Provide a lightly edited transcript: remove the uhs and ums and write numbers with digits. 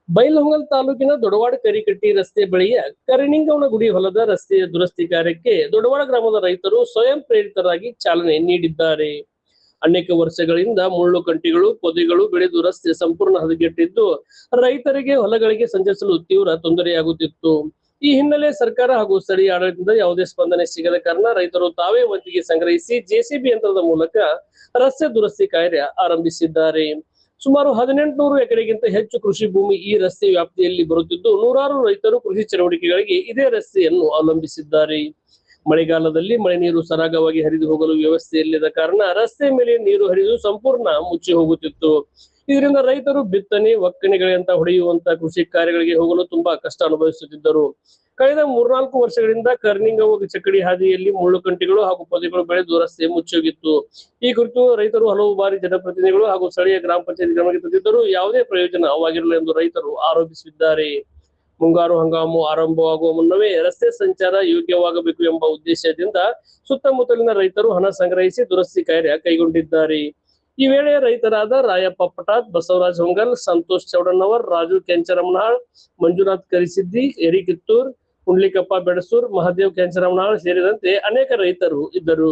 ಬೈಲಹೊಂಗಲ ತಾಲೂಕಿನ ದೊಡವಾಡ ಕರಿಕಟ್ಟಿ ರಸ್ತೆ ಬಳಿಯ ಕರಿನಿಂಗವನಗುಡಿ ಹೊಲದ ರಸ್ತೆಯ ದುರಸ್ತಿ ಕಾರ್ಯಕ್ಕೆ ದೊಡವಾಡ ಗ್ರಾಮದ ರೈತರು ಸ್ವಯಂ ಪ್ರೇರಿತರಾಗಿ ಚಾಲನೆ ನೀಡಿದ್ದಾರೆ. ಅನೇಕ ವರ್ಷಗಳಿಂದ ಮುಳ್ಳು ಕಂಟಿಗಳು, ಪೊದೆಗಳು ಬೆಳೆದು ರಸ್ತೆ ಸಂಪೂರ್ಣ ಹದಗೆಟ್ಟಿದ್ದು ರೈತರಿಗೆ ಹೊಲಗಳಿಗೆ ಸಂಚರಿಸಲು ತೀವ್ರ ತೊಂದರೆಯಾಗುತ್ತಿತ್ತು. ಈ ಹಿನ್ನೆಲೆ ಸರ್ಕಾರ ಹಾಗೂ ಸ್ಥಳೀಯ ಆಡಳಿತದಿಂದ ಯಾವುದೇ ಸ್ಪಂದನೆ ಸಿಗದ ಕಾರಣ ರೈತರು ತಾವೇ ವಂತಿಗೆ ಸಂಗ್ರಹಿಸಿ ಜೆಸಿಬಿ ಯಂತ್ರದ ಮೂಲಕ ರಸ್ತೆ ದುರಸ್ತಿ ಕಾರ್ಯ ಆರಂಭಿಸಿದ್ದಾರೆ. ಸುಮಾರು 1800 ಎಕರೆಗಿಂತ ಹೆಚ್ಚು ಕೃಷಿ ಭೂಮಿ ಈ ರಸ್ತೆ ವ್ಯಾಪ್ತಿಯಲ್ಲಿ ಬರುತ್ತಿದ್ದು ನೂರಾರು ರೈತರು ಕೃಷಿ ಚಟುವಟಿಕೆಗಳಿಗೆ ಇದೇ ರಸ್ತೆಯನ್ನು ಅವಲಂಬಿಸಿದ್ದಾರೆ. ಮಳೆಗಾಲದಲ್ಲಿ ಮಳೆ ನೀರು ಸರಾಗವಾಗಿ ಹರಿದು ಹೋಗಲು ವ್ಯವಸ್ಥೆ ಇಲ್ಲದ ಕಾರಣ ರಸ್ತೆ ಮೇಲೆ ನೀರು ಹರಿದು ಸಂಪೂರ್ಣ ಮುಚ್ಚಿ ಹೋಗುತ್ತಿತ್ತು. ಇದರಿಂದ ರೈತರು ಬಿತ್ತನೆ, ಒಕ್ಕಣೆಗಳಂತ ಹೊಡೆಯುವಂತ ಕೃಷಿ ಕಾರ್ಯಗಳಿಗೆ ಹೋಗಲು ತುಂಬಾ ಕಷ್ಟ ಅನುಭವಿಸುತ್ತಿದ್ದರು. ಕಳೆದ 3-4 ವರ್ಷಗಳಿಂದ ಕರ್ನಿಂಗವ ಚಕ್ಕಡಿ ಹಾದಿಯಲ್ಲಿ ಮುಳ್ಳುಕಂಟಿಗಳು ಹಾಗೂ ಪೊದೆಗಳು ಬೆಳೆದು ರಸ್ತೆ ಮುಚ್ಚೋಗಿತ್ತು. ಈ ಕುರಿತು ರೈತರು ಹಲವು ಬಾರಿ ಜನಪ್ರತಿನಿಧಿಗಳು ಹಾಗೂ ಸ್ಥಳೀಯ ಗ್ರಾಮ ಪಂಚಾಯತ್ ಗಮನಕ್ಕೆ ತಂದಿದ್ದರೂ ಯಾವುದೇ ಪ್ರಯೋಜನವಾಗಿರಲಿಲ್ಲ ಎಂದು ರೈತರು ಆರೋಪಿಸಿದ್ದಾರೆ. ಮುಂಗಾರು ಹಂಗಾಮು ಆರಂಭವಾಗುವ ಮುನ್ನವೇ ರಸ್ತೆ ಸಂಚಾರ ಯೋಗ್ಯವಾಗಬೇಕು ಎಂಬ ಉದ್ದೇಶದಿಂದ ಸುತ್ತಮುತ್ತಲಿನ ರೈತರು ಹಣ ಸಂಗ್ರಹಿಸಿ ದುರಸ್ತಿ ಕಾರ್ಯ ಕೈಗೊಂಡಿದ್ದಾರೆ. ಈ ವೇಳೆ ರೈತರಾದ ರಾಯಪ್ಪ ಪಟಾತ್, ಬಸವರಾಜ್ ಹೊಂಗಲ್, ಸಂತೋಷ್ ಚೌಡಣ್ಣವರ್, ರಾಜು ಕೆಂಚರಮನಾಳ್, ಮಂಜುನಾಥ್ ಕರಿಸಿದ್ದಿ, ಎರಿಕಿತ್ತೂರ್, ಪುಂಡ್ಲಿಕಪ್ಪ ಬೆಡಸೂರ್, ಮಹಾದೇವ್ ಕೆಂಚರಮನಾಳ್ ಸೇರಿದಂತೆ ಅನೇಕ ರೈತರು ಇದ್ದರು.